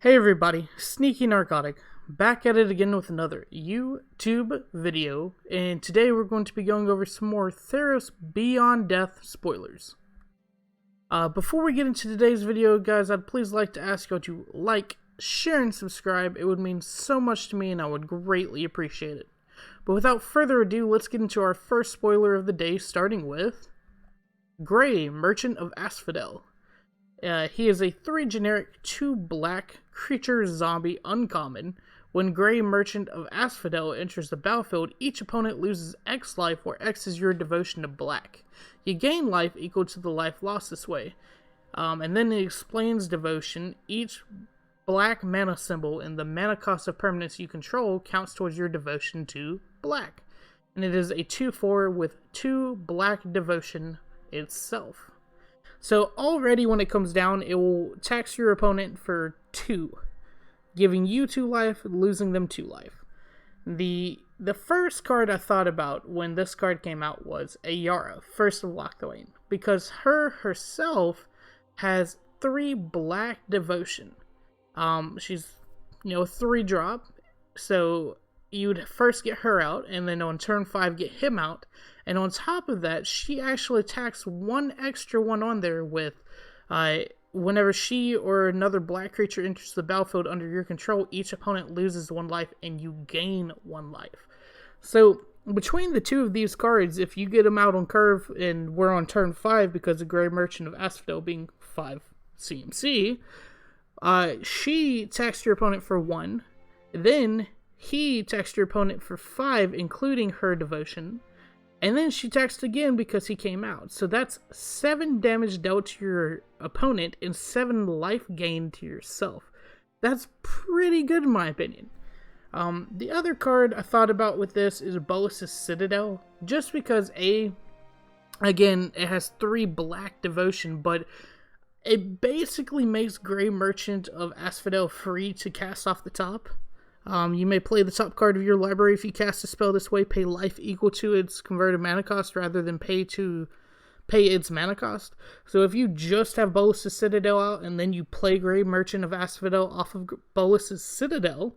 Hey everybody, Sneaky Narcotic, back at it again with another YouTube video, and today we're going to be going over some more Theros Beyond Death spoilers. Before we get into today's video, guys, I'd please like to ask you to like, share, and subscribe. It would mean so much to me and I would greatly appreciate it. But without further ado, let's get into our first spoiler of the day, starting with Grey, Merchant of Asphodel. He is a 3 generic, 2 black creature zombie uncommon. When Grey Merchant of Asphodel enters the battlefield, each opponent loses X life, where X is your devotion to black. You gain life equal to the life lost this way. And then it explains devotion. Each black mana symbol and the mana cost of permanents you control counts towards your devotion to black. And it is a 2/4 with 2 black devotion itself. So already when it comes down, it will tax your opponent for 2, giving you 2 life, losing them 2 life. The first card I thought about when this card came out was Ayara, First of Locthwain, because herself has 3 black devotion. She's 3 drop, so you'd first get her out, and then on turn 5 get him out, and on top of that, she actually attacks 1 extra one on there with, whenever she or another black creature enters the battlefield under your control, each opponent loses 1 life and you gain 1 life. So between the 2 of these cards, if you get them out on curve and we're on turn 5 because of Grey Merchant of Asphodel being 5 CMC, she attacks your opponent for 1, then he attacks your opponent for 5, including her devotion, and then she attacks again because he came out. So that's 7 damage dealt to your opponent and 7 life gained to yourself. That's pretty good in my opinion. The other card I thought about with this is Bolas's Citadel, just because again, it has 3 black devotion, but it basically makes Grey Merchant of Asphodel free to cast off the top. You may play the top card of your library if you cast a spell this way, pay life equal to its converted mana cost rather than pay its mana cost. So if you just have Bolas's Citadel out and then you play Grey Merchant of Asphodel off of Bolas's Citadel,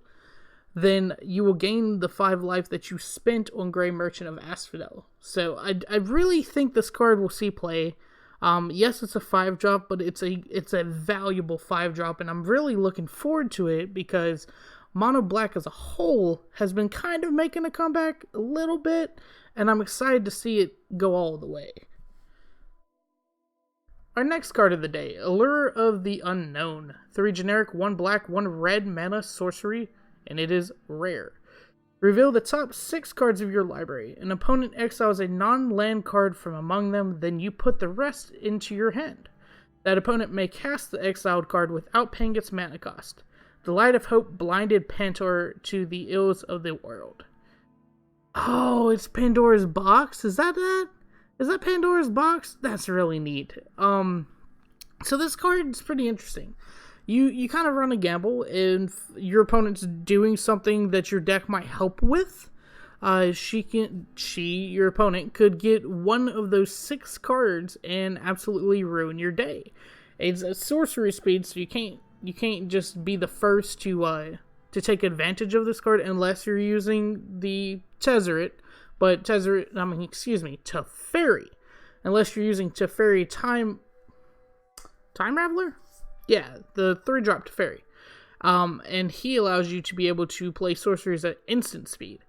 then you will gain the 5 life that you spent on Grey Merchant of Asphodel. So I really think this card will see play. Yes, it's a 5-drop, but it's a valuable 5-drop, and I'm really looking forward to it because Mono Black as a whole has been kind of making a comeback a little bit, and I'm excited to see it go all the way. Our next card of the day, Allure of the Unknown. 3 generic, 1 black, 1 red mana sorcery, and it is rare. Reveal the top 6 cards of your library. An opponent exiles a non-land card from among them, then you put the rest into your hand. That opponent may cast the exiled card without paying its mana cost. The Light of Hope blinded Pantor to the ills of the world. Oh, it's Pandora's Box? Is that? Is that Pandora's Box? That's really neat. So this card is pretty interesting. You kind of run a gamble, and your opponent's doing something that your deck might help with. Your opponent could get one of those 6 cards and absolutely ruin your day. It's a sorcery speed, so you can't just be the first to take advantage of this card unless you're using the Teferi. Unless you're using Teferi Time Raveler? Yeah, the 3-drop Teferi. And he allows you to be able to play sorceries at instant speed.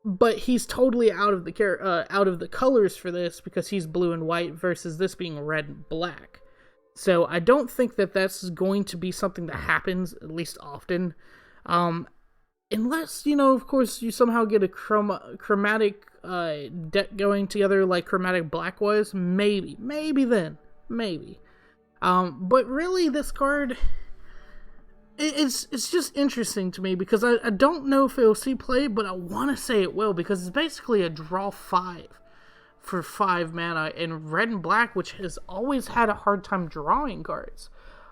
But he's totally out of the colors for this because he's blue and white versus this being red and black. So I don't think that that's going to be something that happens, at least often. Unless, of course, you somehow get a chromatic deck going together like Chromatic Black was. Maybe then. But really, this card, it's just interesting to me because I don't know if it will see play, but I want to say it will because it's basically a draw 5. For 5 mana in red and black, which has always had a hard time drawing cards.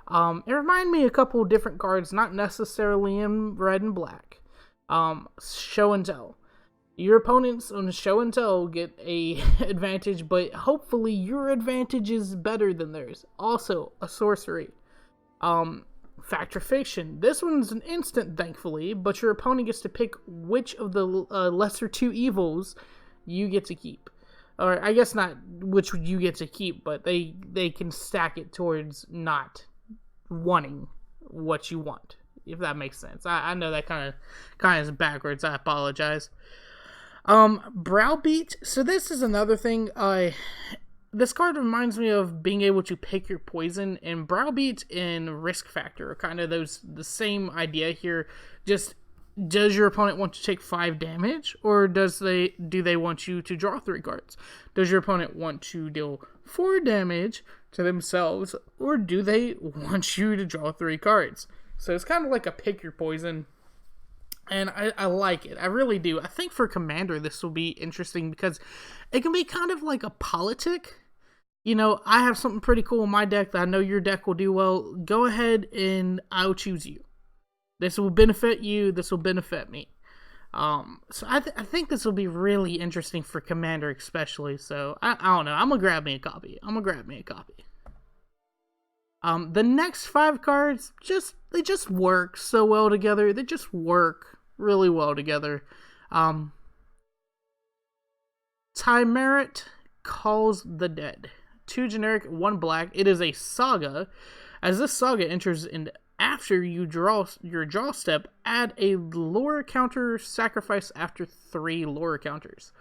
It reminded me of a couple different cards, not necessarily in red and black. Show and Tell. Your opponents on Show and Tell get a advantage, but hopefully your advantage is better than theirs. Also, a sorcery. Factrification. This one's an instant, thankfully, but your opponent gets to pick which of the lesser two evils you get to keep. Or I guess not which you get to keep, but they can stack it towards not wanting what you want, if that makes sense. I know that kind of is backwards. I apologize. Browbeat. So this is another thing. This card reminds me of being able to pick your poison, and Browbeat and Risk Factor are kind of the same idea here. Just, does your opponent want to take 5 damage, or do they want you to draw 3 cards? Does your opponent want to deal 4 damage to themselves, or do they want you to draw 3 cards? So it's kind of like a pick your poison, and I like it. I really do. I think for Commander this will be interesting because it can be kind of like a politic. You know, I have something pretty cool in my deck that I know your deck will do well. Go ahead and I'll choose you. This will benefit you. This will benefit me. So I think this will be really interesting for Commander especially. So I don't know. I'm going to grab me a copy. The next 5 cards, they just work so well together. They just work really well together. Tymaret Calls the Dead. 2 generic, 1 black. It is a saga. As this saga enters in after you draw your draw step, add a lore counter, sacrifice after 3 lore counters.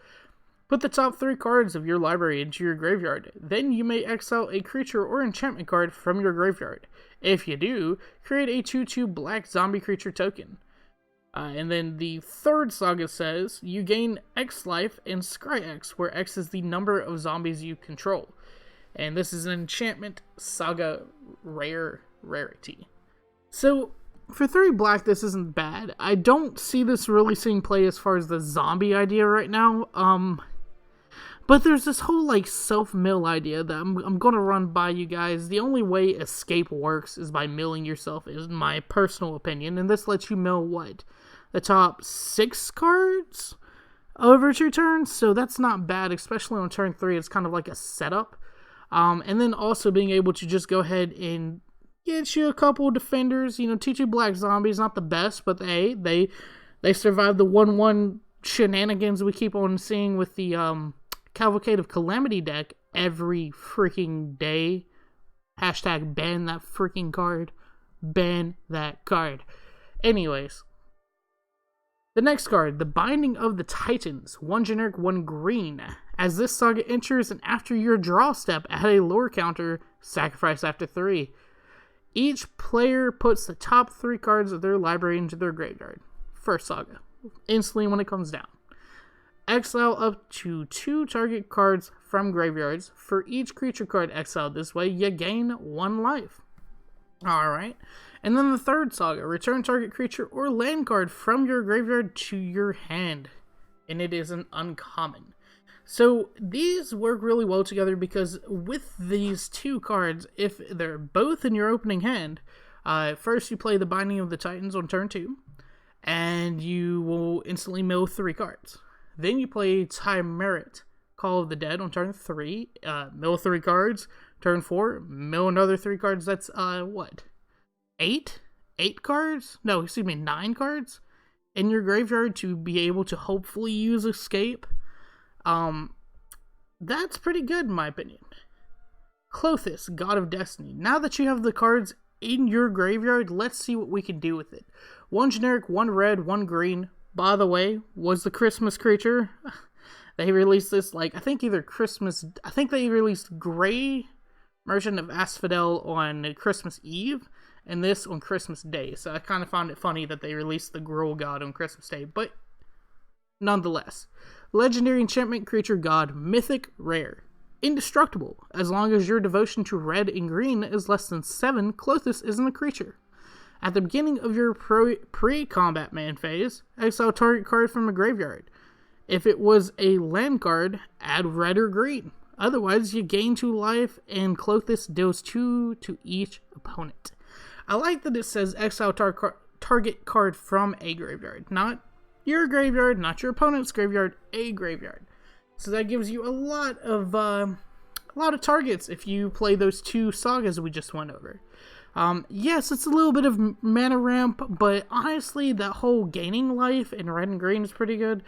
Put the top 3 cards of your library into your graveyard. Then you may exile a creature or enchantment card from your graveyard. If you do, create a 2/2 black zombie creature token. And then the third saga says, you gain X life and Scry X, where X is the number of zombies you control. And this is an enchantment saga rarity. So, for 3 black, this isn't bad. I don't see this really seeing play as far as the zombie idea right now. But there's this whole, like, self-mill idea that I'm going to run by you guys. The only way escape works is by milling yourself, is my personal opinion. And this lets you mill, what? The top 6 cards over 2 turns? So that's not bad, especially on turn 3. It's kind of like a setup. And then also being able to just go ahead and get you a couple defenders. You know, 2/2 black zombies, not the best, but they survive the 1/1 shenanigans we keep on seeing with the Cavalcade of Calamity deck every freaking day. Hashtag ban that freaking card. Ban that card. Anyways. The next card, the Binding of the Titans. 1 generic, 1 green. As this saga enters and after your draw step, add a lore counter, sacrifice after 3. Each player puts the top 3 cards of their library into their graveyard. First saga. Instantly when it comes down. Exile up to 2 target cards from graveyards. For each creature card exiled this way, you gain 1 life. Alright. And then the third saga. Return target creature or land card from your graveyard to your hand. And it is an uncommon. So these work really well together because with these 2 cards, if they're both in your opening hand, first you play the Binding of the Titans on turn 2. And you will instantly mill 3 cards. Then you play Tymaret, Call of the Dead on turn 3, mill 3 cards. Turn 4, mill another 3 cards. That's, what? 8? 8 cards? No, excuse me, 9 cards in your graveyard to be able to hopefully use Escape. That's pretty good in my opinion. Klothys, God of Destiny. Now that you have the cards in your graveyard, let's see what we can do with it. 1 generic, 1 red, 1 green. By the way, was the Christmas creature. They released this, like, I think they released Gray version of Asphodel on Christmas Eve, and this on Christmas Day. So I kind of found it funny that they released the Gruul God on Christmas Day, but nonetheless. Legendary enchantment creature god, mythic, rare. Indestructible. As long as your devotion to red and green is less than 7, Klothys isn't a creature. At the beginning of your pre-combat man phase, exile target card from a graveyard. If it was a land card, add red or green. Otherwise, you gain 2 life, and Klothys deals 2 to each opponent. I like that it says exile target card from a graveyard. Not your graveyard, not your opponent's graveyard, a graveyard. So that gives you a lot of targets if you play those 2 sagas we just went over. Yes, it's a little bit of mana ramp, but honestly, that whole gaining life in red and green is pretty good.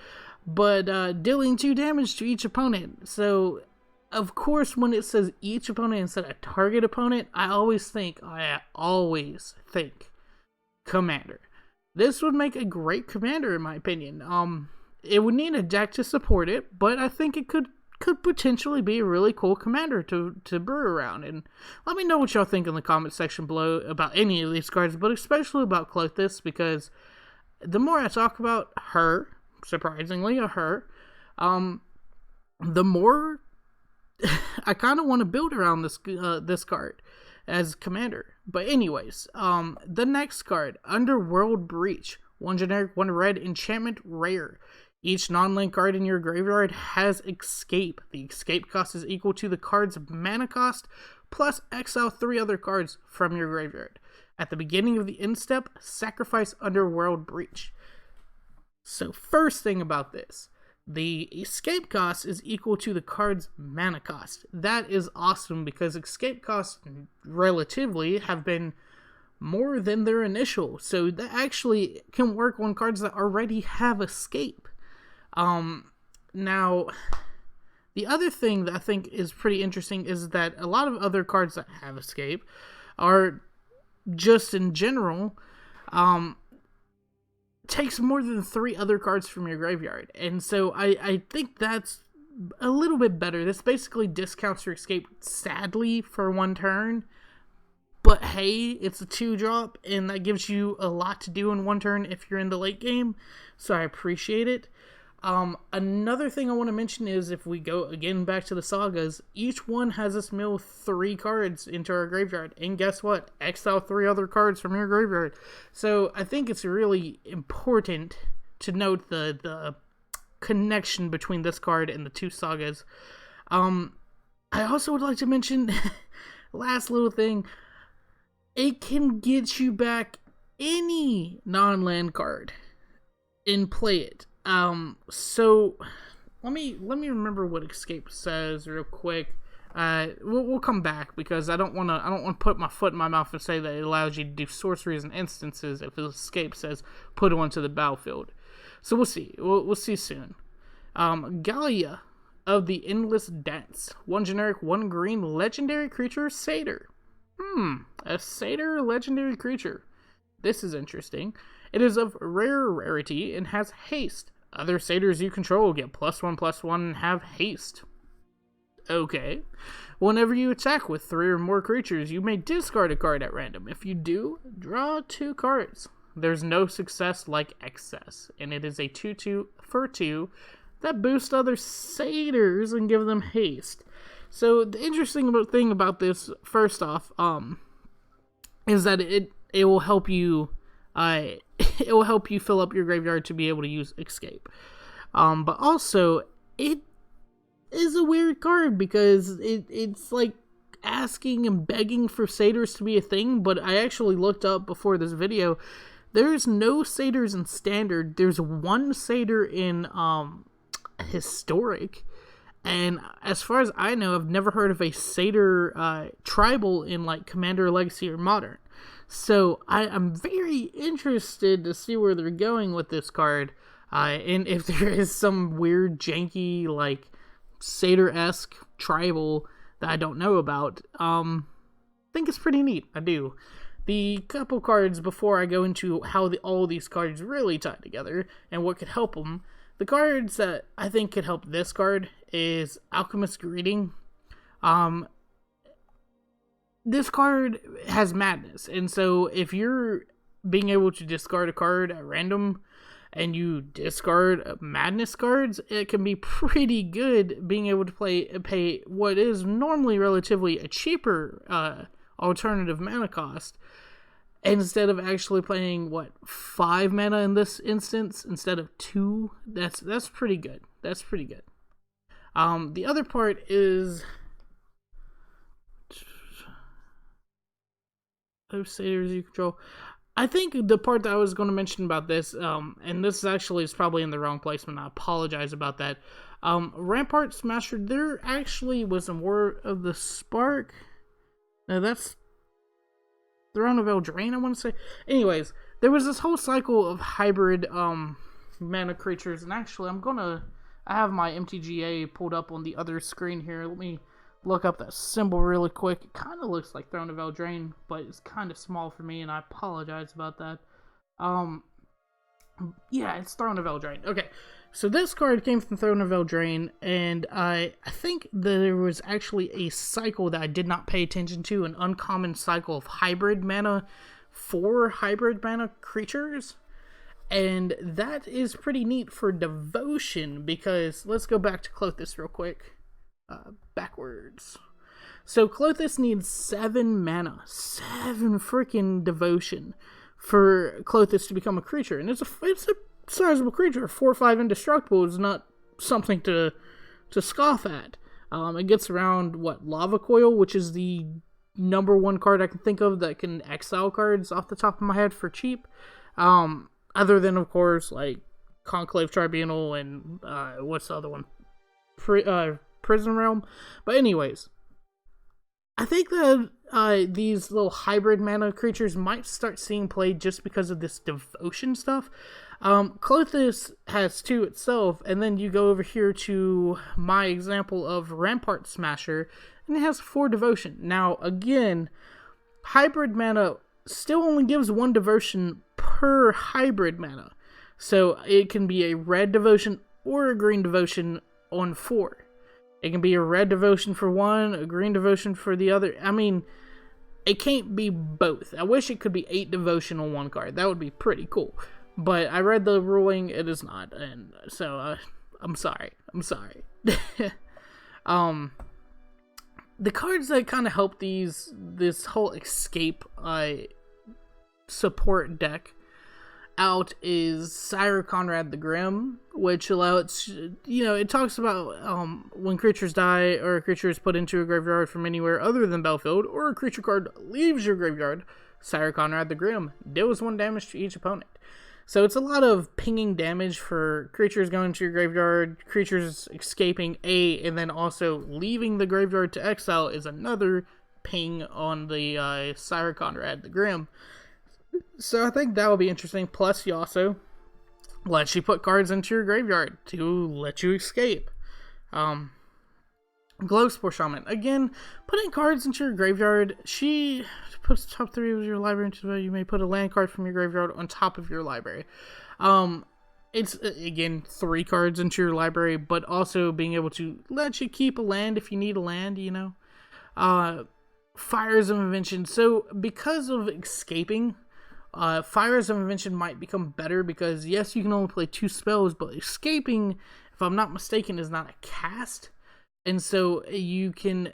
But dealing 2 damage to each opponent. So, of course, when it says each opponent instead of target opponent, I always think commander. This would make a great commander, in my opinion. It would need a deck to support it, but I think it could potentially be a really cool commander to brew around. And let me know what y'all think in the comment section below about any of these cards, but especially about Klothys, because the more I talk about her, surprisingly her, the more I kind of want to build around this card as commander. But anyways, the next card, Underworld Breach. 1 generic, 1 red, enchantment, rare. Each non-land card in your graveyard has escape. The escape cost is equal to the card's mana cost, plus exile 3 other cards from your graveyard. At the beginning of the end step, sacrifice Underworld Breach. So first thing about this, the escape cost is equal to the card's mana cost. That is awesome because escape costs relatively have been more than their initial. So that actually can work on cards that already have escape. Now, the other thing that I think is pretty interesting is that a lot of other cards that have escape are just in general, takes more than 3 other cards from your graveyard. And so I think that's a little bit better. This basically discounts your escape, sadly, for 1 turn. But hey, it's a 2-drop, and that gives you a lot to do in 1 turn if you're in the late game. So I appreciate it. Another thing I want to mention is if we go again back to the sagas, each one has us mill 3 cards into our graveyard. And guess what? Exile 3 other cards from your graveyard. So I think it's really important to note the connection between this card and the 2 sagas. I also would like to mention, last little thing, it can get you back any non-land card and play it. So let me remember what escape says real quick. We'll come back because I don't want to put my foot in my mouth and say that it allows you to do sorceries and instances if the escape says put onto the battlefield. So we'll see. We'll see soon. Gallia of the Endless Dance. 1 generic, 1 green, legendary creature, satyr. A satyr legendary creature. This is interesting. It is of rare rarity and has haste. Other satyrs you control get +1/+1 and have haste. Okay. Whenever you attack with 3 or more creatures, you may discard a card at random. If you do, draw 2 cards. There's no success like excess, and it is a 2/2 for 2 that boosts other satyrs and give them haste. So the interesting thing about this, first off, is that it will help you. It will help you fill up your graveyard to be able to use escape. But also, it is a weird card because it's like asking and begging for satyrs to be a thing, but I actually looked up before this video. There's no satyrs in standard. There's 1 satyr in historic. And as far as I know, I've never heard of a satyr tribal in like Commander, Legacy, or Modern. So I'm very interested to see where they're going with this card, and if there is some weird, janky, like satyr-esque tribal that I don't know about. I think it's pretty neat. I do. The couple cards before I go into how all these cards really tie together and what could help them. The cards that I think could help this card is Alchemist's Greeting. This card has madness, and so if you're being able to discard a card at random and you discard madness cards, it can be pretty good being able to pay what is normally relatively a cheaper alternative mana cost instead of actually playing 5 mana in this instance instead of 2. That's pretty good. That's pretty good. The other part is those satyrs you control. I think the part that I was going to mention about this, and this actually is probably in the wrong placement, I apologize about that. Rampart Smasher, there actually was a War of the Spark. Now that's Throne of Eldraine, I want to say. Anyways, there was this whole cycle of hybrid mana creatures, and actually I have my MTGA pulled up on the other screen here. Let me look up that symbol really quick. It kind of looks like Throne of Eldraine, but it's kind of small for me, and I apologize about that. Yeah, it's Throne of Eldraine. Okay, so this card came from Throne of Eldraine, and I think there was actually a cycle that I did not pay attention to, an uncommon cycle of hybrid mana for hybrid mana creatures. And that is pretty neat for Devotion, because let's go back to Klothys real quick. Backwards. So Klothys needs 7 mana. 7 freaking Devotion for Klothys to become a creature. And it's a sizable creature. 4/5 indestructible is not something to scoff at. It gets around, Lava Coil, which is the number 1 card I can think of that can exile cards off the top of my head for cheap. Other than, of course, like Conclave Tribunal and what's the other one? Prison Realm. But anyways, I think that these little hybrid mana creatures might start seeing play just because of this Devotion stuff. Klothys has 2 itself, and then you go over here to my example of Rampart Smasher, and it has 4 Devotion. Now, again, hybrid mana still only gives 1 Devotion per hybrid mana. So it can be a red Devotion or a green Devotion on 4. It can be a red Devotion for one, a green Devotion for the other. I mean, it can't be both. I wish it could be 8 Devotion on 1 card. That would be pretty cool. But I read the ruling, it is not. And so, I'm sorry. The cards that kind of help this whole escape support deck out is Sire Conrad the Grim, which allows, it talks about when creatures die or a creature is put into a graveyard from anywhere other than battlefield, or a creature card leaves your graveyard, Sire Conrad the Grim deals 1 damage to each opponent. So it's a lot of pinging damage for creatures going to your graveyard, creatures escaping and then also leaving the graveyard to exile is another ping on the Sire Conrad the Grim. So I think that will be interesting. Plus, you also let you put cards into your graveyard to let you escape. Glowspore Shaman. Again, putting cards into your graveyard. She puts top 3 of your library into it. You may put a land card from your graveyard on top of your library. It's, again, 3 cards into your library, but also being able to let you keep a land if you need a land, Fires of Invention. So, because of escaping, Fires of Invention might become better because, yes, you can only play 2 spells, but escaping, if I'm not mistaken, is not a cast. And so you can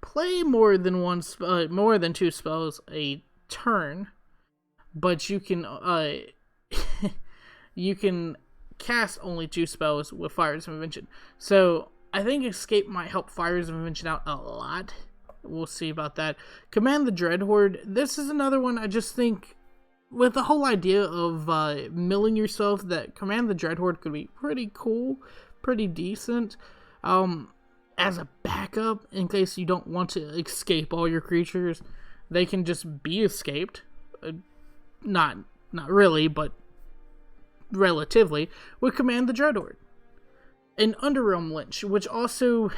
play more than 2 spells a turn, but you can you can cast only 2 spells with Fires of Invention. So I think Escape might help Fires of Invention out a lot. We'll see about that. Command the Dreadhorde. This is another one I just think, with the whole idea of milling yourself, that Command the Dreadhorde could be pretty cool, pretty decent. As a backup, in case you don't want to escape all your creatures, they can just be escaped. Not really, but relatively, with Command the Dreadhorde. And Underrealm Lynch, which also,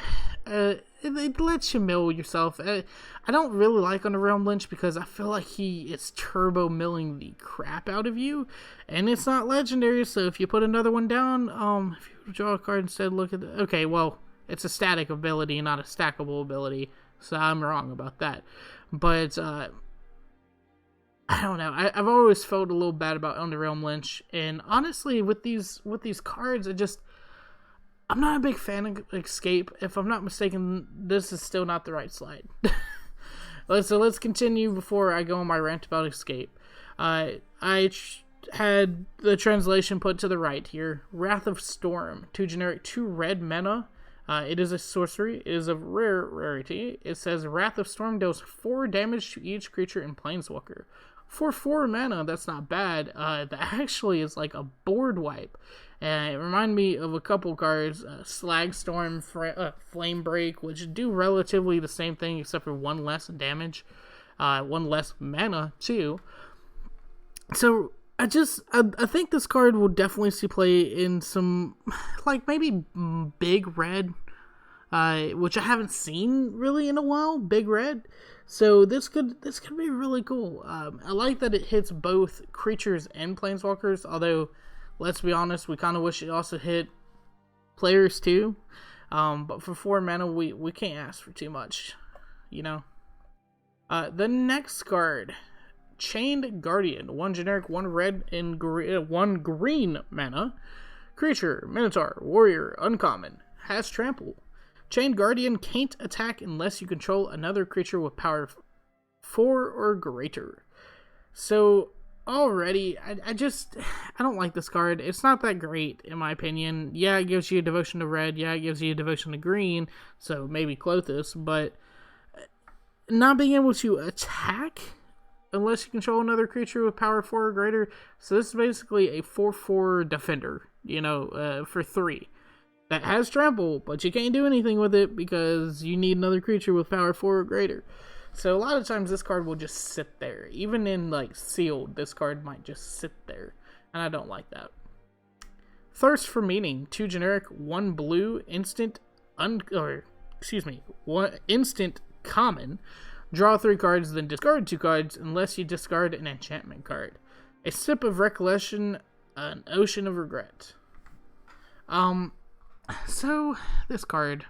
it lets you mill yourself. I don't really like Underrealm Lynch because I feel like he is turbo milling the crap out of you, and it's not legendary, so if you put another one down, if you draw a card instead, look at okay, well, it's a static ability, not a stackable ability, so I'm wrong about that. But, I don't know. I've always felt a little bad about Underrealm Lynch, and honestly, with these cards, I'm not a big fan of Escape. If I'm not mistaken, this is still not the right slide. So let's continue before I go on my rant about Escape. I had the translation put to the right here. Wrath of Storm, 2 generic, 2 red mana. It is a sorcery. It is of rarity. It says Wrath of Storm deals 4 damage to each creature in Planeswalker. For 4 mana, that's not bad. That actually is like a board wipe. It reminded me of a couple cards, Slag Storm, Flame Break, which do relatively the same thing except for 1 less damage. 1 less mana too. So I think this card will definitely see play in some, like, maybe big red, which I haven't seen really in a while, big red. So this could be really cool. I like that it hits both creatures and planeswalkers, although, let's be honest, we kind of wish it also hit players too. But for 4 mana, we can't ask for too much, you know? The next card, Chained Guardian. 1 generic, 1 red, and 1 green mana. Creature, Minotaur, Warrior, Uncommon. Has Trample. Chained Guardian can't attack unless you control another creature with power 4 or greater. So, already, I don't like this card. It's not that great, in my opinion. Yeah, it gives you a devotion to red. Yeah, it gives you a devotion to green. So, maybe Klothys. But not being able to attack unless you control another creature with power 4 or greater. So, this is basically a 4/4 defender, for 3. That has trample, but you can't do anything with it because you need another creature with power 4 or greater. So a lot of times this card will just sit there. Even in, like, sealed, this card might just sit there. And I don't like that. Thirst for Meaning. 2 generic, 1 blue, instant common. Draw 3 cards, then discard 2 cards unless you discard an enchantment card. A Sip of Recollection, an Ocean of Regret. So, this card,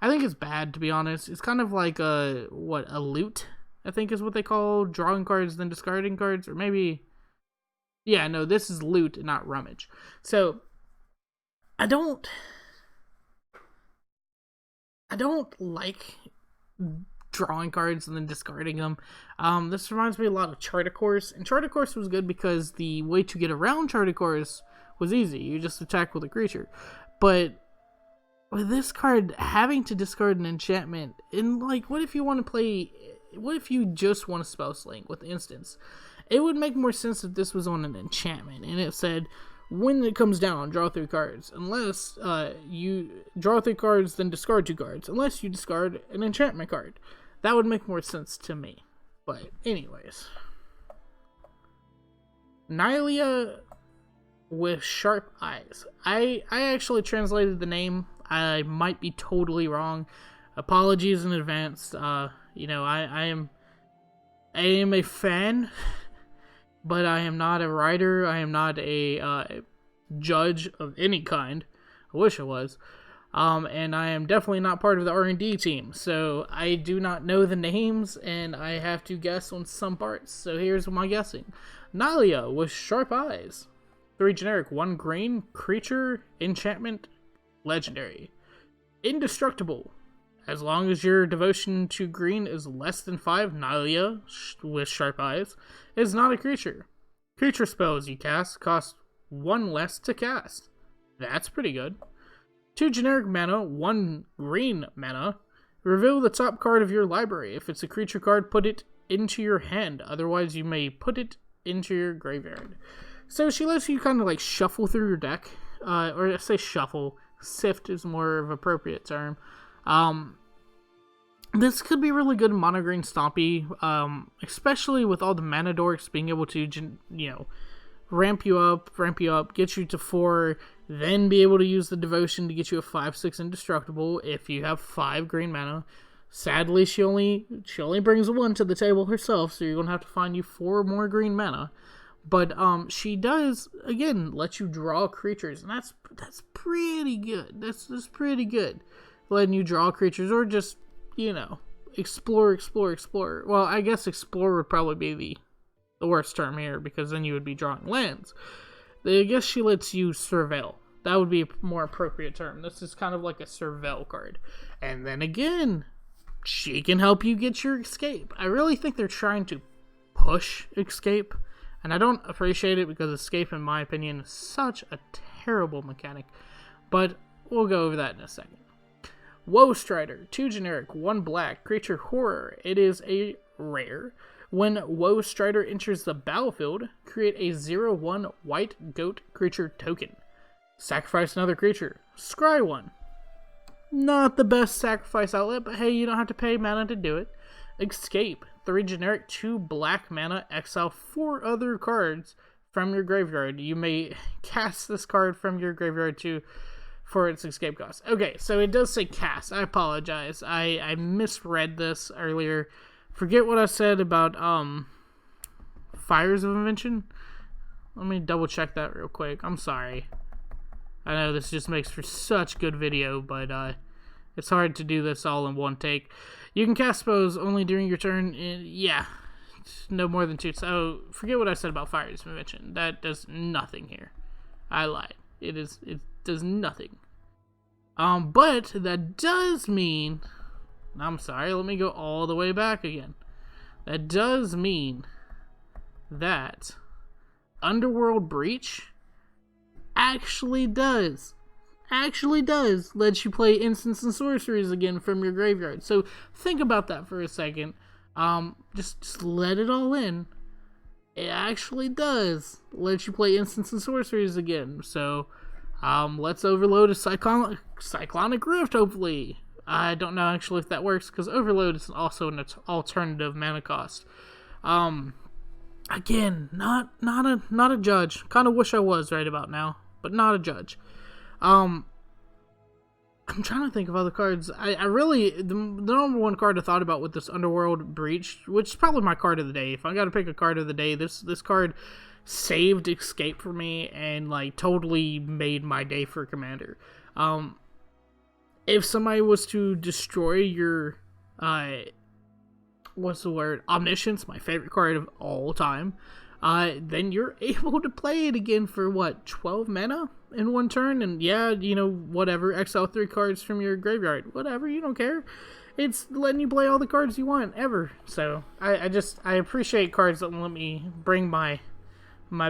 I think it's bad, to be honest. It's kind of like a loot, I think is what they call drawing cards, then discarding cards, or maybe, yeah, no, this is loot, not rummage. So, I don't like drawing cards and then discarding them. This reminds me a lot of Chart a Course, and Chart a Course was good because the way to get around Chart a Course was easy. You just attack with a creature. But with this card, having to discard an enchantment, and, like, what if you just want to spell sling with instance? It would make more sense if this was on an enchantment, and it said, when it comes down, draw 3 cards. Unless you draw 3 cards, then discard 2 cards. Unless you discard an enchantment card. That would make more sense to me. But anyways. Nylea with Sharp Eyes. I actually translated the name. I might be totally wrong. Apologies in advance. I am a fan, but I am not a writer. I am not a judge of any kind. I wish I was. And I am definitely not part of the R&D team, so I do not know the names, and I have to guess on some parts. So here's my guessing. Nalia with Sharp Eyes. 3 generic, 1 green, creature, enchantment, legendary. Indestructible. As long as your devotion to green is less than 5, Nalia with Sharp Eyes is not a creature. Creature spells you cast cost 1 less to cast. That's pretty good. 2 generic mana, 1 green mana. Reveal the top card of your library. If it's a creature card, put it into your hand. Otherwise, you may put it into your graveyard. So she lets you kind of like shuffle through your deck. Or I say shuffle. Sift is more of an appropriate term. This could be really good in mono green Stompy. Especially with all the mana dorks being able to, ramp you up, get you to 4, then be able to use the devotion to get you a 5/6 indestructible if you have 5 green mana. Sadly, she only brings 1 to the table herself, so you're gonna have to find you 4 more green mana. But she does again let you draw creatures, and that's pretty good. That's pretty good, letting you draw creatures or just explore. Well, I guess explore would probably be the worst term here, because then you would be drawing lands. I guess she lets you surveil. That would be a more appropriate term. This is kind of like a surveil card. And then again, she can help you get your escape. I really think they're trying to push escape, and I don't appreciate it because escape, in my opinion, is such a terrible mechanic. But we'll go over that in a second. Woe Strider, 2 generic, 1 black, creature horror. It is a rare. When Woe Strider enters the battlefield, create a 0/1 white goat creature token. Sacrifice another creature. Scry 1. Not the best sacrifice outlet, but hey, you don't have to pay mana to do it. Escape. 3 generic, 2 black mana, exile 4 other cards from your graveyard. You may cast this card from your graveyard too for its escape cost. Okay, so it does say cast. I apologize. I misread this earlier. Forget what I said about Fires of Invention. Let me double check that real quick. I'm sorry. I know this just makes for such good video, but it's hard to do this all in one take. You can cast spells only during your turn. Yeah, no more than 2. So forget what I said about Fires of Invention. That does nothing here. I lied. It does nothing. But that does mean, I'm sorry, let me go all the way back again. That does mean that Underworld Breach actually does let you play instants and sorceries again from your graveyard. So think about that for a second. Just let it all in. It actually does let you play instants and sorceries again. So let's overload a Cyclonic Rift, hopefully. I don't know actually if that works, because overload is also an alternative mana cost. Again, not a judge. Kind of wish I was right about now, but not a judge. I'm trying to think of other cards. I really, the number one card I thought about with this Underworld Breach, which is probably my card of the day. If I got to pick a card of the day, this card saved escape for me and like totally made my day for Commander. If somebody was to destroy your Omniscience, my favorite card of all time, then you're able to play it again for, 12 mana in one turn? And yeah, whatever, exile 3 cards from your graveyard. Whatever, you don't care. It's letting you play all the cards you want, ever. So, I appreciate cards that let me bring my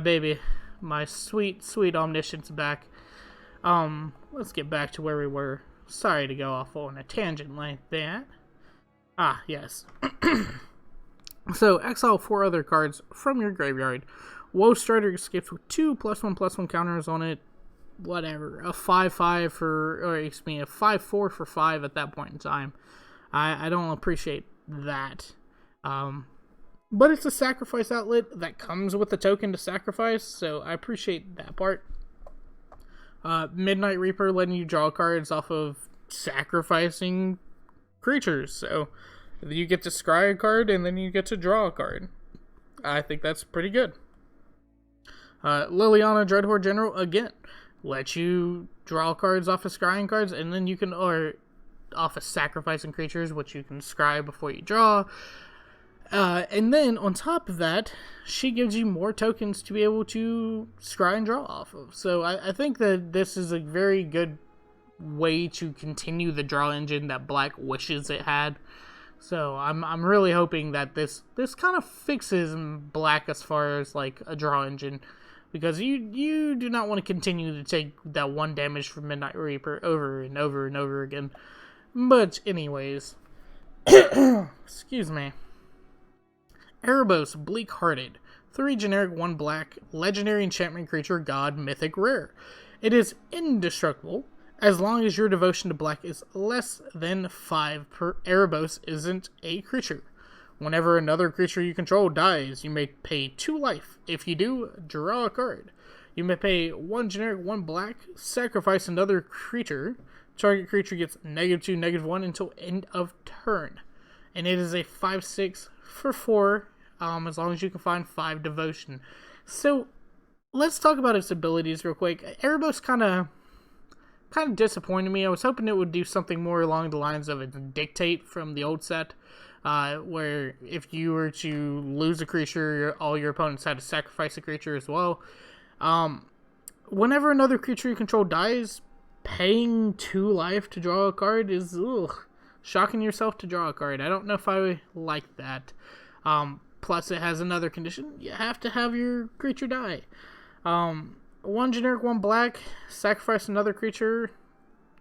baby, my sweet, sweet Omniscience back. Let's get back to where we were. Sorry to go off on a tangent like that. Ah, yes. So, exile 4 other cards from your graveyard. Woe Strider escapes with 2 +1/+1 counters on it. Whatever. A 5/5 a 5/4 for 5 at that point in time. I don't appreciate that. But it's a sacrifice outlet that comes with a token to sacrifice, so I appreciate that part. Midnight Reaper letting you draw cards off of sacrificing creatures, so you get to scry a card and then you get to draw a card. I think that's pretty good. Liliana Dreadhorde General, again, let you draw cards off of scrying cards, and then you can, or off of sacrificing creatures, which you can scry before you draw. And then on top of that, she gives you more tokens to be able to scry and draw off of. So I think that this is a very good way to continue the draw engine that Black wishes it had. So I'm really hoping that this kind of fixes Black as far as like a draw engine, because you do not want to continue to take that 1 damage from Midnight Reaper over and over and over again. But anyways, excuse me. Erebos, Bleak-Hearted. 3 generic, 1 black, legendary enchantment creature, god, mythic, rare. It is indestructible as long as your devotion to black is less than 5 per. Erebos isn't a creature. Whenever another creature you control dies, you may pay 2 life. If you do, draw a card. You may pay 1 generic, 1 black, sacrifice another creature. Target creature gets -2, -1 until end of turn. And it is a 5/6 for 4, as long as you can find 5 devotion. So, let's talk about its abilities real quick. Erebos kind of disappointed me. I was hoping it would do something more along the lines of a Dictate from the old set, where if you were to lose a creature, all your opponents had to sacrifice a creature as well. Whenever another creature you control dies, paying 2 life to draw a card is shocking yourself to draw a card. I don't know if I like that. Plus, it has another condition. You have to have your creature die. 1 generic, 1 black, sacrifice another creature.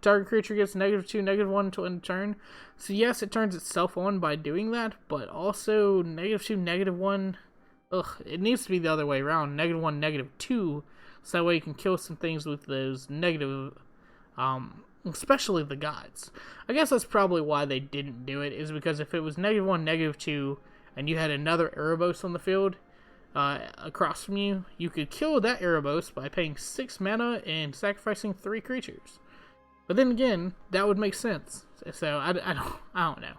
Target creature gets -2, -1 until end of turn. So yes, it turns itself on by doing that, but also -2, -1. It needs to be the other way around. -1, -2. So that way you can kill some things with those negative, especially the gods. I guess that's probably why they didn't do it, is because if it was -1, -2, and you had another Erebos on the field across from you, you could kill that Erebos by paying 6 mana and sacrificing 3 creatures. But then again, that would make sense. So I don't know.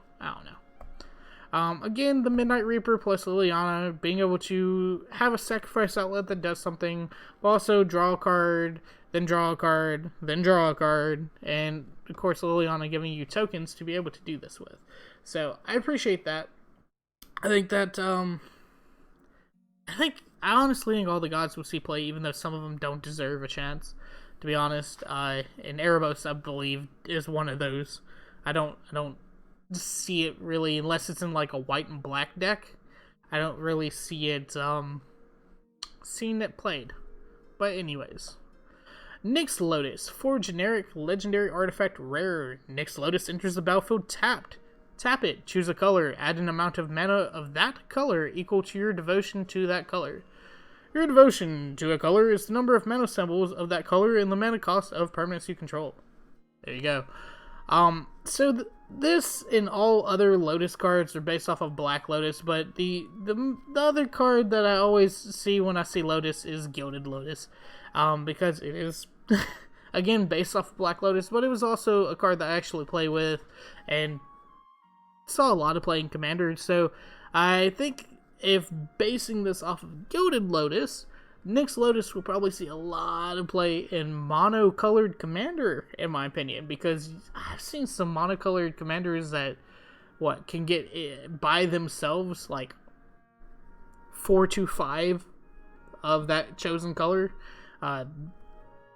Again, the Midnight Reaper plus Liliana, being able to have a sacrifice outlet that does something, but also draw a card, then draw a card, then draw a card, and of course Liliana giving you tokens to be able to do this with. So I appreciate that. I think that, I honestly think all the gods will see play, even though some of them don't deserve a chance, to be honest. And Erebos, I believe, is one of those. I don't see it really, unless it's in like a white and black deck. I don't really see it, seeing it played. But anyways. Nyx Lotus. 4 generic legendary artifact rare. Nyx Lotus enters the battlefield tapped. Tap it, choose a color, add an amount of mana of that color equal to your devotion to that color. Your devotion to a color is the number of mana symbols of that color and the mana cost of permanents you control. There you go. So this and all other Lotus cards are based off of Black Lotus, but the other card that I always see when I see Lotus is Gilded Lotus, because it is, again, based off of Black Lotus, but it was also a card that I actually play with, and saw a lot of play in Commander, so I think if basing this off of Gilded Lotus, Nyx Lotus will probably see a lot of play in mono-colored Commander, in my opinion, because I've seen some mono-colored Commanders that, can get by themselves, like, 4 to 5 of that chosen color,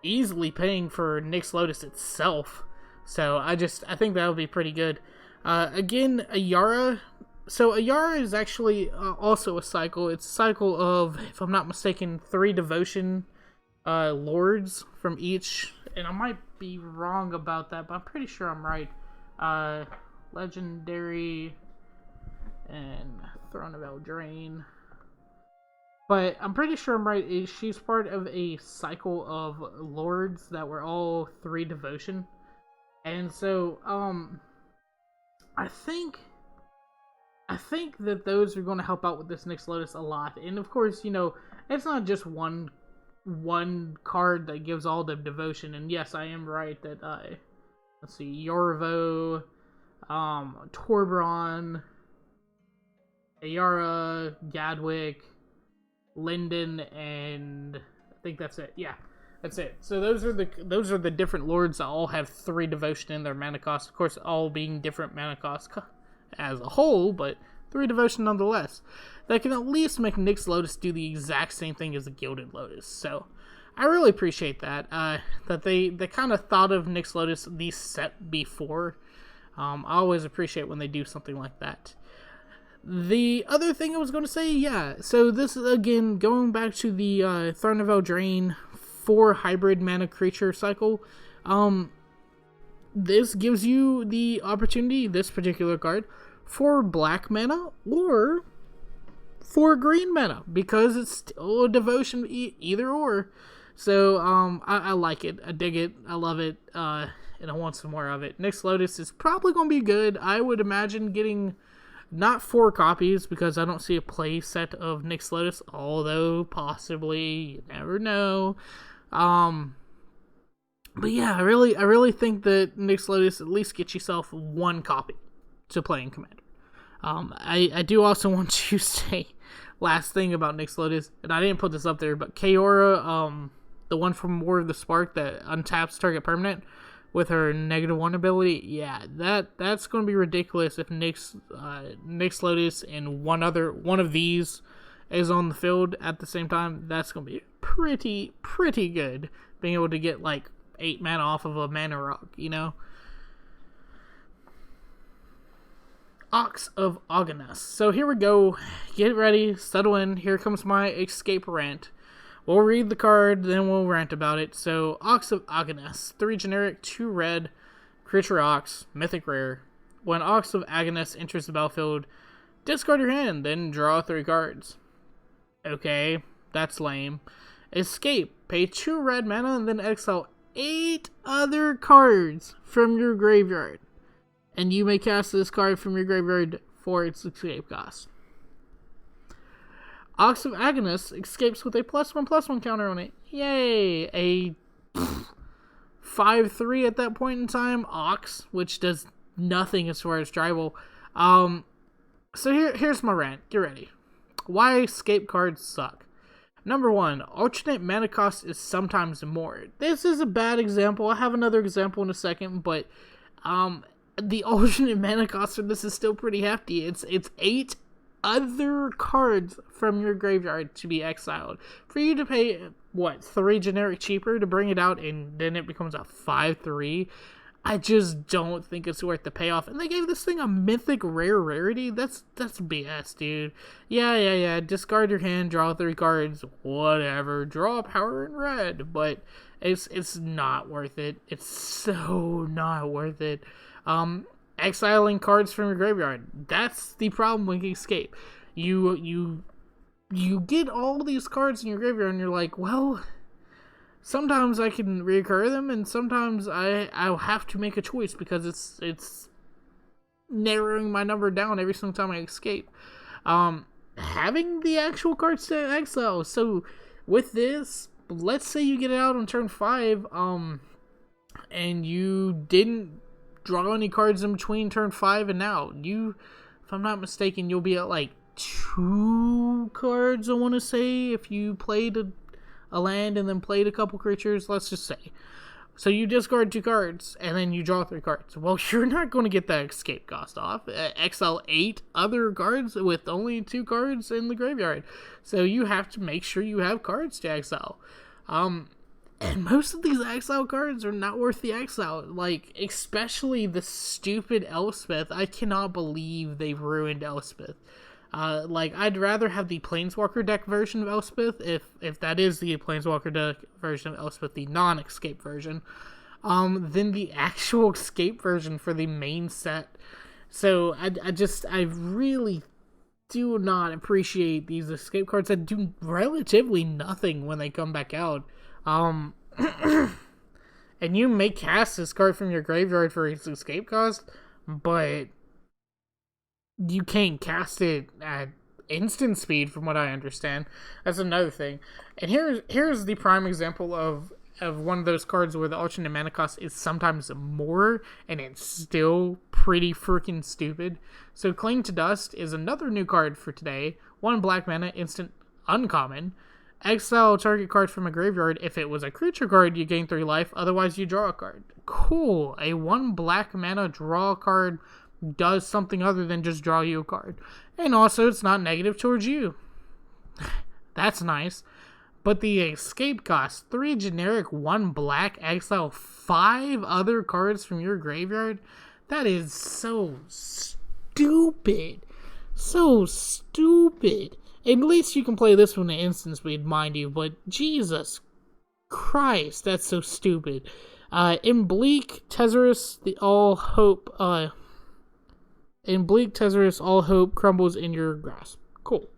easily paying for Nyx Lotus itself, so I think that would be pretty good. Again, Ayara. So Ayara is actually also a cycle. It's a cycle of, if I'm not mistaken, 3 devotion lords from each. And I might be wrong about that, but I'm pretty sure I'm right. Legendary and Throne of Eldraine. But I'm pretty sure I'm right. She's part of a cycle of lords that were all 3 devotion. And so, I think that those are going to help out with this Nyx Lotus a lot. And of course, it's not just one card that gives all the devotion. And yes, I am right that, let's see, Yorvo, Torbran, Ayara, Gadwick, Linden, and I think that's it. Yeah. That's it. So those are the different lords that all have 3 devotion in their mana cost. Of course, all being different mana costs as a whole, but 3 devotion nonetheless. That can at least make Nyx Lotus do the exact same thing as the Gilded Lotus. So I really appreciate that. That they kind of thought of Nyx Lotus the set before. I always appreciate when they do something like that. The other thing I was going to say, yeah. So this is, again, going back to the Throne of Eldraine 4 hybrid mana creature cycle. This gives you the opportunity, this particular card, for black mana or for green mana, because it's still a devotion either or. So I like it, I dig it, I love it, and I want some more of it. Nyx Lotus is probably going to be good. I would imagine getting not 4 copies, because I don't see a play set of Nyx Lotus, although possibly, you never know. But yeah, I really think that Nyx Lotus, at least get yourself 1 copy to play in Commander. I do also want to say, last thing about Nyx Lotus, and I didn't put this up there, but Kaora, the one from War of the Spark that untaps target permanent with her -1 ability, yeah, that's going to be ridiculous if Nyx Lotus and one of these is on the field at the same time. That's going to be pretty good, being able to get like 8 mana off of a mana rock, Ox of Agonas. So here we go. Get ready, settle in. Here comes my escape rant. We'll read the card, then we'll rant about it. So, Ox of Agonas. 3 generic, 2 red, creature Ox, mythic rare. When Ox of Agonas enters the battlefield, discard your hand, then draw 3 cards. Okay, that's lame. Escape. Pay 2 red mana and then exile 8 other cards from your graveyard. And you may cast this card from your graveyard for its escape cost. Ox of Agonist escapes with a +1/+1 counter on it. Yay! A 5/3 at that point in time. Ox, which does nothing as far as tribal. So here's my rant. Get ready. Why escape cards suck. Number 1, alternate mana cost is sometimes more. This is a bad example. I have another example in a second, but the alternate mana cost for this is still pretty hefty. It's 8 other cards from your graveyard to be exiled. For you to pay, 3 generic cheaper to bring it out, and then it becomes a 5/3. I just don't think it's worth the payoff. And they gave this thing a mythic rarity. That's BS, dude. Yeah. Discard your hand, draw 3 cards, whatever. Draw a power in red, but it's not worth it. It's so not worth it. Exiling cards from your graveyard. That's the problem with Escape. You get all these cards in your graveyard, and you're like, well, sometimes I can recur them, and sometimes I'll have to make a choice because it's narrowing my number down every single time I escape. Having the actual cards to exile. So with this, let's say you get it out on turn 5, and you didn't draw any cards in between turn 5 and now. If I'm not mistaken, you'll be at like 2 cards, I want to say, if you played a land and then played a couple creatures, let's just say. So you discard 2 cards, and then you draw 3 cards. Well, you're not going to get that escape cost off. Exile 8 other cards with only 2 cards in the graveyard. So you have to make sure you have cards to exile. And most of these exile cards are not worth the exile. Like, especially the stupid Elspeth. I cannot believe they've ruined Elspeth. I'd rather have the Planeswalker deck version of Elspeth, if that is the Planeswalker deck version of Elspeth, the non-escape version, than the actual escape version for the main set. So I really do not appreciate these escape cards that do relatively nothing when they come back out. And you may cast this card from your graveyard for its escape cost, but you can't cast it at instant speed, from what I understand. That's another thing. And here's the prime example of one of those cards where the alternate mana cost is sometimes more, and it's still pretty freaking stupid. So Cling to Dust is another new card for today. 1 black mana, instant, uncommon. Exile target card from a graveyard. If it was a creature card, you gain 3 life. Otherwise, you draw a card. Cool. A 1 black mana draw card does something other than just draw you a card. And also, it's not negative towards you. That's nice. But the escape cost, 3 generic, 1 black, exile 5 other cards from your graveyard. That is so stupid. So stupid. At least you can play this one at instant speed, mind you, but Jesus Christ, that's so stupid. In Bleak Tezzerus, all hope crumbles in your grasp. Cool.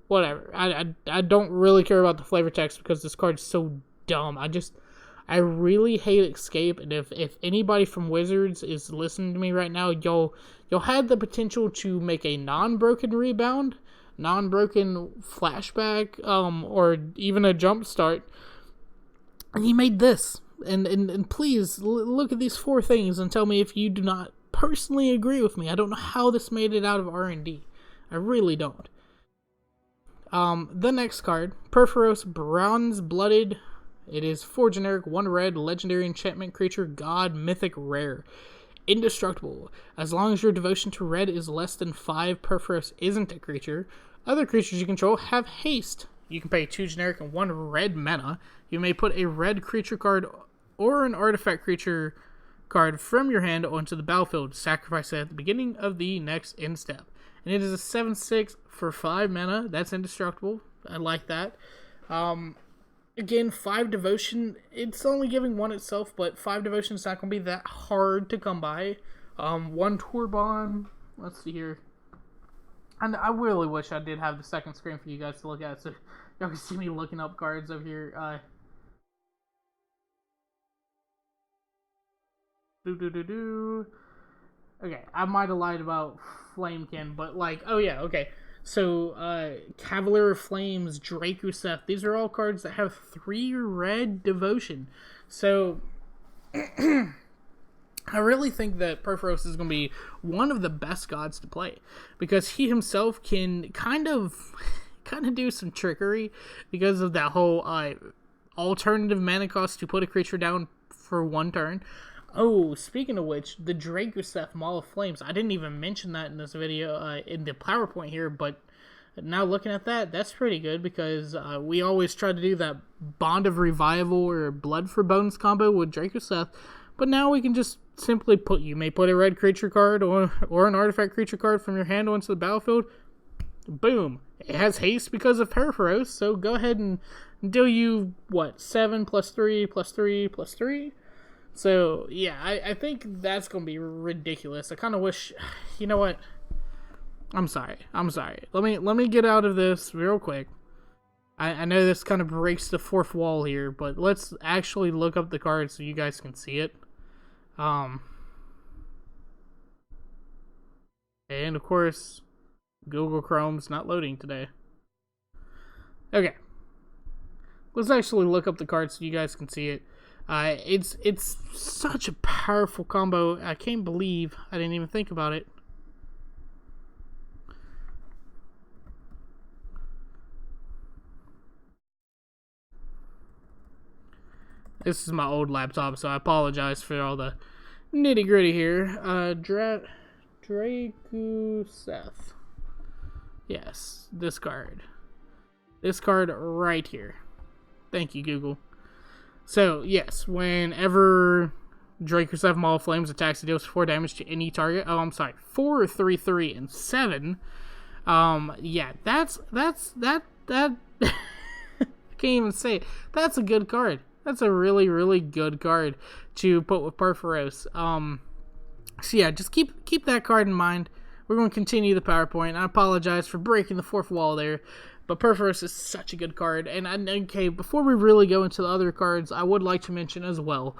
Whatever. I don't really care about the flavor text because this card's so dumb. I really hate Escape, and if anybody from Wizards is listening to me right now, y'all had the potential to make a non-broken rebound, non-broken flashback, or even a jump start, and you made this. And please look at these 4 things and tell me if you do not personally agree with me. I don't know how this made it out of R&D. I really don't. The next card, Purphoros, Bronze-Blooded. It is 4 generic, 1 red, legendary enchantment creature, god, mythic, rare. Indestructible. As long as your devotion to red is less than 5, Purphoros isn't a creature. Other creatures you control have haste. You can pay 2 generic and 1 red mana. You may put a red creature card or an artifact creature card from your hand onto the battlefield. Sacrifice it at the beginning of the next end step. And it is a 7/6 for 5 mana. That's indestructible. I like that. Again, 5 devotion, it's only giving 1 itself, but 5 devotion is not going to be that hard to come by. 1 Tourbon, let's see here. And I really wish I did have the second screen for you guys to look at, so y'all can see me looking up cards over here. Okay, I might have lied about Flamekin, but oh yeah, okay. So, Cavalier of Flames, Drakuseth, these are all cards that have 3 red devotion. So, I really think that Purphoros is going to be one of the best gods to play, because he himself can kind of do some trickery because of that whole alternative mana cost to put a creature down for 1 turn. Oh, speaking of which, the Drakuseth Maul of Flames, I didn't even mention that in this video, in the PowerPoint here, but now looking at that, that's pretty good, because we always try to do that Bond of Revival or Blood for Bones combo with Drakuseth, but now we can just simply you may put a red creature card or an artifact creature card from your hand onto the battlefield. Boom. It has haste because of Purphoros, so go ahead and deal you, 7 plus 3 plus 3 plus 3? So, yeah, I think that's going to be ridiculous. I kind of wish, you know what? I'm sorry. Let me get out of this real quick. I know this kind of breaks the fourth wall here, but let's actually look up the card so you guys can see it. And of course, Google Chrome's not loading today. Okay. Let's actually look up the card so you guys can see it. It's such a powerful combo. I can't believe I didn't even think about it. This is my old laptop, so I apologize for all the nitty gritty here. Drakuseth. Yes, this card. This card right here. Thank you, Google. So, yes, whenever Drakuseth Maul of Flames attacks, it deals 4 damage to any target. Oh, I'm sorry, 4, 3, 3, and 7. Yeah, that. I can't even say it. That's a good card. That's a really, really good card to put with Purphoros. So yeah, just keep that card in mind. We're going to continue the PowerPoint. I apologize for breaking the fourth wall there, but Purphoros is such a good card. And okay, before we really go into the other cards, I would like to mention as well,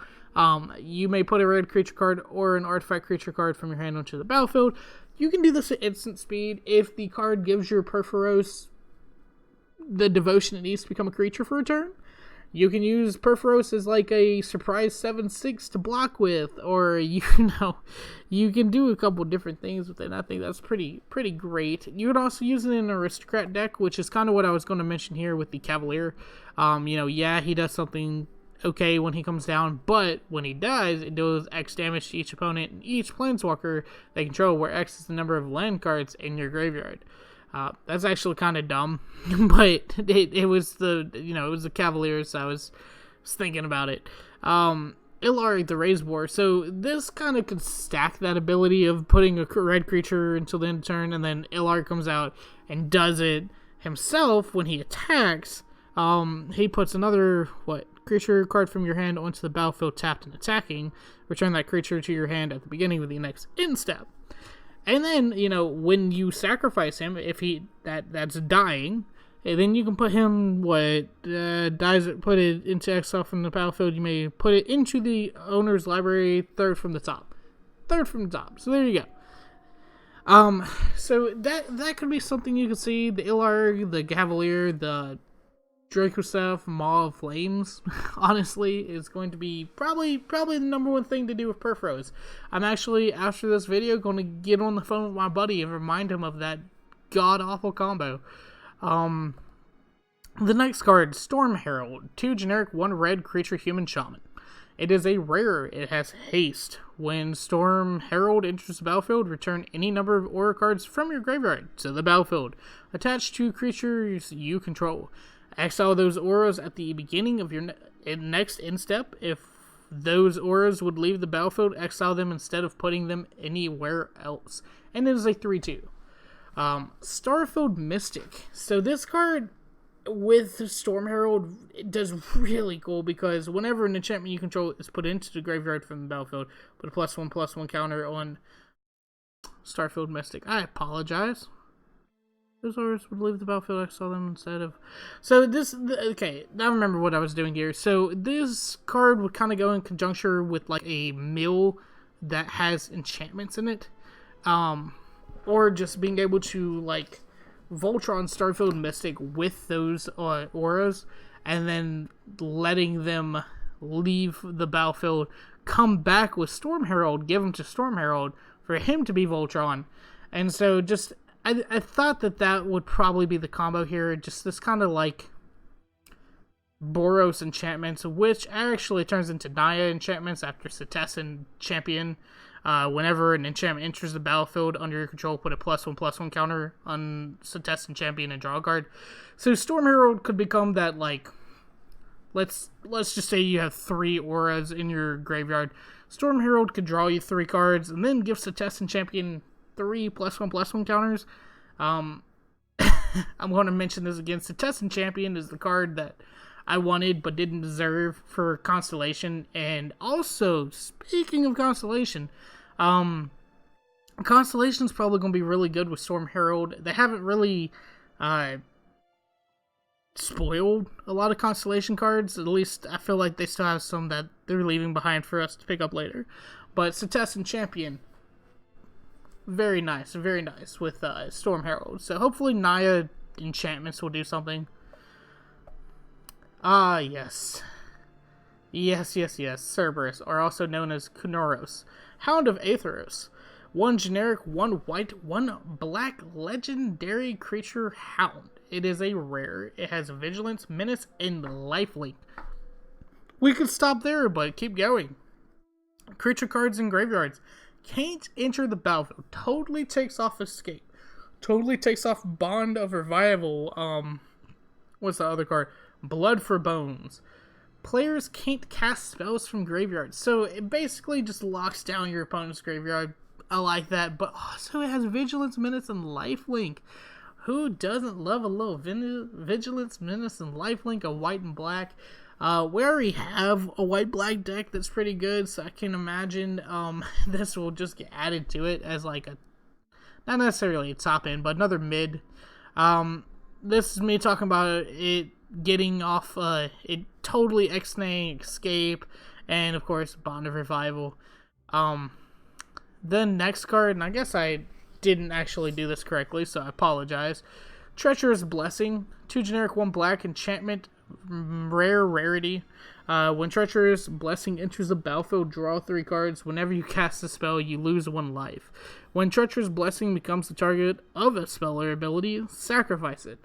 you may put a red creature card or an artifact creature card from your hand onto the battlefield. You can do this at instant speed if the card gives your Purphoros the devotion it needs to become a creature for a turn. You can use Purphoros as like a surprise 7/6 to block with, or you can do a couple different things with it. I think that's pretty great. You would also use it in an aristocrat deck, which is kind of what I was going to mention here with the Cavalier. Yeah, he does something okay when he comes down, but when he dies, it deals X damage to each opponent and each planeswalker they control, where X is the number of land cards in your graveyard. That's actually kind of dumb, but it was the Cavaliers, so I was thinking about it. Illari, the Raise War. So this kind of could stack that ability of putting a red creature until the end of turn, and then Illari comes out and does it himself when he attacks. He puts another, creature card from your hand onto the battlefield tapped and attacking. Return that creature to your hand at the beginning of the next end step. And then, when you sacrifice him, if that's dying, and then you can put him, put it into exile from the battlefield. You may put it into the owner's library, third from the top. So there you go. So that could be something you could see. The Illari, the Cavalier, the Drakuseth, Maw of Flames, honestly, is going to be probably the number one thing to do with Purphoros. I'm actually, after this video, going to get on the phone with my buddy and remind him of that god-awful combo. The next card, Storm Herald. 2 generic, 1 red creature human shaman. It is a rare. It has haste. When Storm Herald enters the battlefield, return any number of aura cards from your graveyard to the battlefield, attached to creatures you control. Exile those auras at the beginning of your next end step. If those auras would leave the battlefield, exile them instead of putting them anywhere else. And it is a 3/2. Starfield Mystic. So this card with Storm Herald, it does really cool, because whenever an enchantment you control is put into the graveyard from the battlefield, put a +1/+1 counter on Starfield Mystic. I apologize. Those auras would leave the battlefield, exile them instead of... So this... Okay, I remember what I was doing here. So this card would kind of go in conjunction with like a mill that has enchantments in it. Or just being able to like Voltron Starfield Mystic with those auras, and then letting them leave the battlefield, come back with Storm Herald, give him to Storm Herald for him to be Voltron. And so just, I thought that would probably be the combo here, just this kind of like Boros enchantments, which actually turns into Nylea enchantments after Cetessan Champion. Whenever an enchantment enters the battlefield under your control, put a +1/+1 counter on Cetessan Champion and draw a card. So Storm Herald could become that, like, let's just say you have 3 auras in your graveyard. Storm Herald could draw you 3 cards and then give Cetessan Champion 3 +1/+1 counters. I'm going to mention this again. Cetessan Champion is the card that I wanted but didn't deserve for Constellation. And also, speaking of Constellation, Constellation's probably going to be really good with Storm Herald. They haven't really spoiled a lot of Constellation cards. At least I feel like they still have some that they're leaving behind for us to pick up later. But Cetessan Champion, very nice with Storm Herald. So hopefully Nylea enchantments will do something. Ah, yes. Yes. Cerberus, or also known as Kunoros. Hound of Atheros. 1 generic, 1 white, 1 black legendary creature Hound. It is a rare. It has Vigilance, Menace, and Lifelink. We could stop there, but keep going. Creature cards in graveyards. Can't enter the battlefield. Totally takes off Escape. Totally takes off Bond of Revival. What's the other card? Blood for Bones. Players can't cast spells from graveyards. So it basically just locks down your opponent's graveyard. I like that. But also it has Vigilance, Menace, and Lifelink. Who doesn't love a little Vigilance, Menace, and Lifelink, a white and black? We already have a white-black deck that's pretty good, so I can imagine this will just get added to it as like a, not necessarily a top end, but another mid. This is me talking about it getting off it totally X-Nay Escape, and of course Bond of Revival. The next card, and I guess I didn't actually do this correctly, so I apologize. Treacherous Blessing, 2 generic, 1 black enchantment, rarity. When Treacherous Blessing enters the battlefield, draw 3 cards. Whenever you cast a spell, you lose 1 life. When Treacherous Blessing becomes the target of a spell or ability, sacrifice it.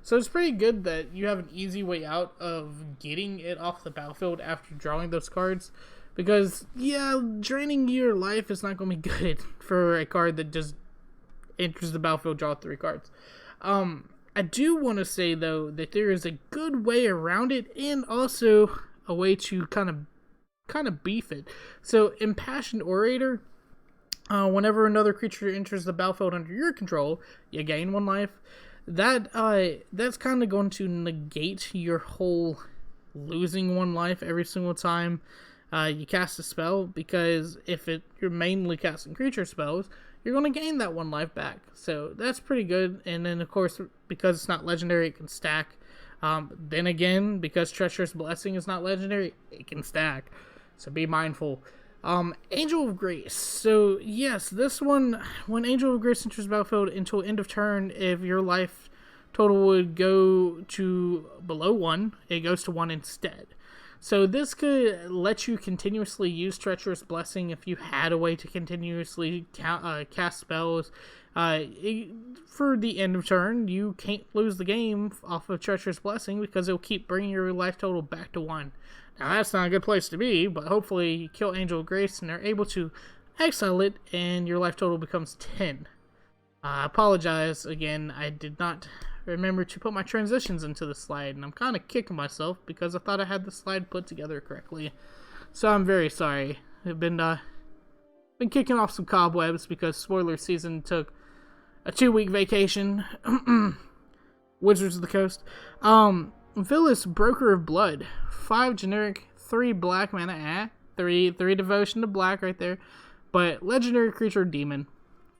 So it's pretty good that you have an easy way out of getting it off the battlefield after drawing those cards. Because, yeah, draining your life is not going to be good for a card that just enters the battlefield, draw 3 cards. I do want to say, though, that there is a good way around it, and also a way to kind of beef it. So, Impassioned Orator, whenever another creature enters the battlefield under your control, you gain 1 life. That's kind of going to negate your whole losing 1 life every single time you cast a spell, because if you're mainly casting creature spells, you're going to gain that 1 life back. So that's pretty good. And then, of course, because it's not legendary, it can stack. Then again, because Treacherous Blessing is not legendary, it can stack. So be mindful. Angel of Grace. So, yes, this one, when Angel of Grace enters the battlefield until end of turn, if your life total would go to below 1, it goes to 1 instead. So this could let you continuously use Treacherous Blessing if you had a way to continuously cast spells. For the end of turn, you can't lose the game off of Treacherous Blessing because it'll keep bringing your life total back to 1. Now that's not a good place to be, but hopefully you kill Angel of Grace and they're able to exile it and your life total becomes 10. I apologize again, I did not remember to put my transitions into the slide, and I'm kind of kicking myself because I thought I had the slide put together correctly. So I'm very sorry. I've been kicking off some cobwebs because spoiler season took a 2-week vacation. Wizards of the Coast. Villas, Broker of Blood. 5 generic, 3 black mana. 3 devotion to black right there. But legendary creature demon.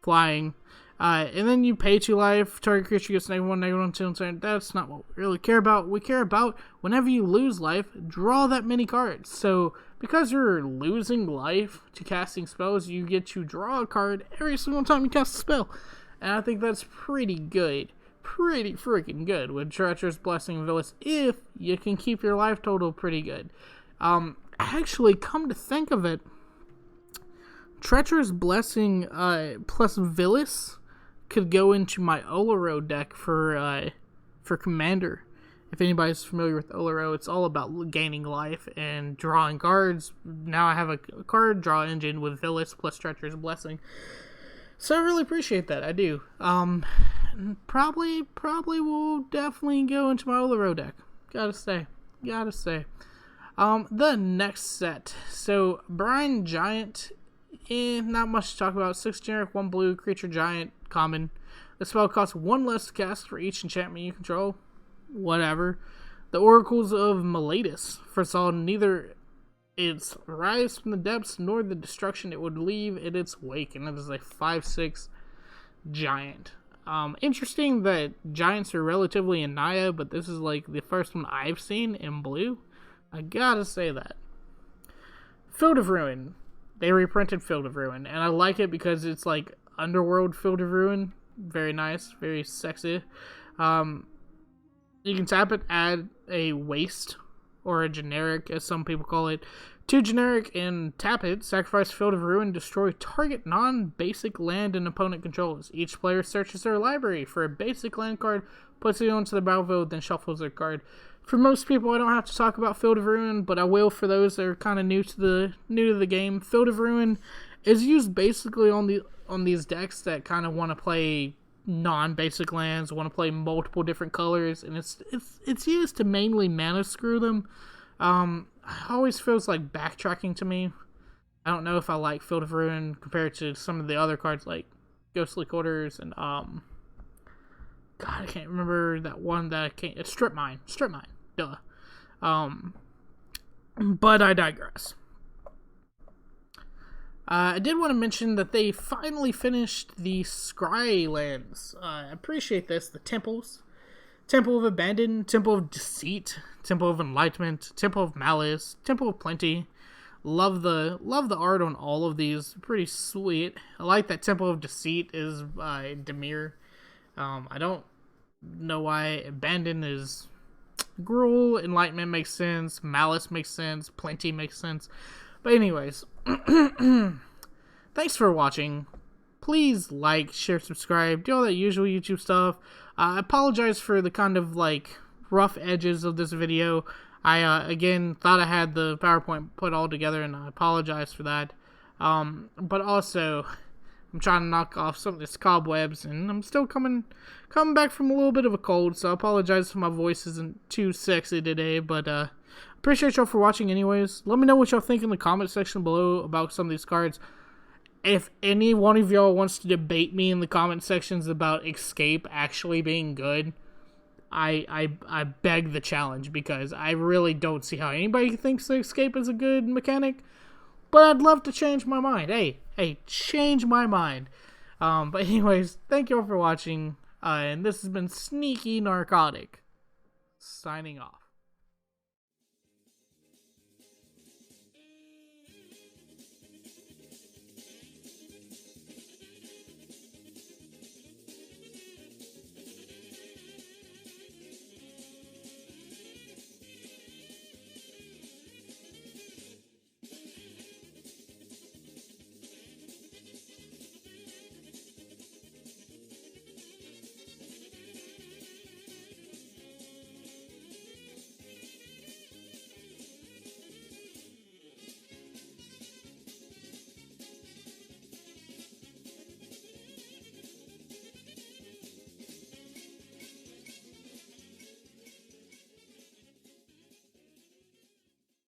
Flying. And then you pay 2 life, target creature gets -1, -1, 2, and that's not what we really care about. We care about whenever you lose life, draw that many cards. So, because you're losing life to casting spells, you get to draw a card every single time you cast a spell. And I think that's pretty good. pretty freaking good with Treacherous Blessing and Vilis if you can keep your life total pretty good. Actually, come to think of it, Treacherous Blessing plus Vilis could go into my Allure deck for Commander. If anybody's familiar with Allure, it's all about gaining life and drawing cards. Now I have a card draw engine with Vilis plus Treacherous Blessing. So I really appreciate that. I do. Probably will definitely go into my Allure deck. Gotta say. The next set. So Brine Giant. Not much to talk about. 6 generic, 1 blue, creature giant, common. The spell costs 1 less to cast for each enchantment you control. Whatever. The Oracles of Malice. First of all, neither its rise from the depths nor the destruction it would leave in its wake. And it is a 5/6 giant. Interesting that giants are relatively in Nylea, but this is like the first one I've seen in blue. I gotta say that. Field of Ruin. They reprinted Field of Ruin, and I like it because it's like Underworld Field of Ruin. Very nice, very sexy. You can tap it, add a waste, or a generic, as some people call it. 2 generic, and tap it, sacrifice Field of Ruin, destroy target non-basic land an opponent controls. Each player searches their library for a basic land card, puts it onto the battlefield, then shuffles their card. For most people, I don't have to talk about Field of Ruin, but I will for those that are kind of new to the game. Field of Ruin is used basically on these decks that kind of want to play non-basic lands, want to play multiple different colors, and it's used to mainly mana screw them. It always feels like backtracking to me. I don't know if I like Field of Ruin compared to some of the other cards like Ghostly Quarters and God, I can't remember that one that I can't. It's Strip Mine. Duh. But I digress. I did want to mention that they finally finished the Scry lands. I appreciate this. The temples. Temple of Abandon, Temple of Deceit, Temple of Enlightment, Temple of Malice, Temple of Plenty. Love the art on all of these. Pretty sweet. I like that Temple of Deceit is Demir. I don't know why Abandon is Gruel. Enlightenment makes sense. Malice makes sense. Plenty makes sense. But anyways, thanks for watching. Please like, share, subscribe, do all that usual YouTube stuff. I apologize for the kind of like rough edges of this video. I again thought I had the PowerPoint put all together, and I apologize for that. But also, I'm trying to knock off some of these cobwebs, and I'm still coming back from a little bit of a cold, so I apologize if my voice isn't too sexy today, but appreciate y'all for watching anyways. Let me know what y'all think in the comment section below about some of these cards. If any one of y'all wants to debate me in the comment sections about Escape actually being good, I beg the challenge, because I really don't see how anybody thinks Escape is a good mechanic. But I'd love to change my mind. Hey, change my mind. But anyways, thank you all for watching. And this has been Sneaky Narcotic, signing off.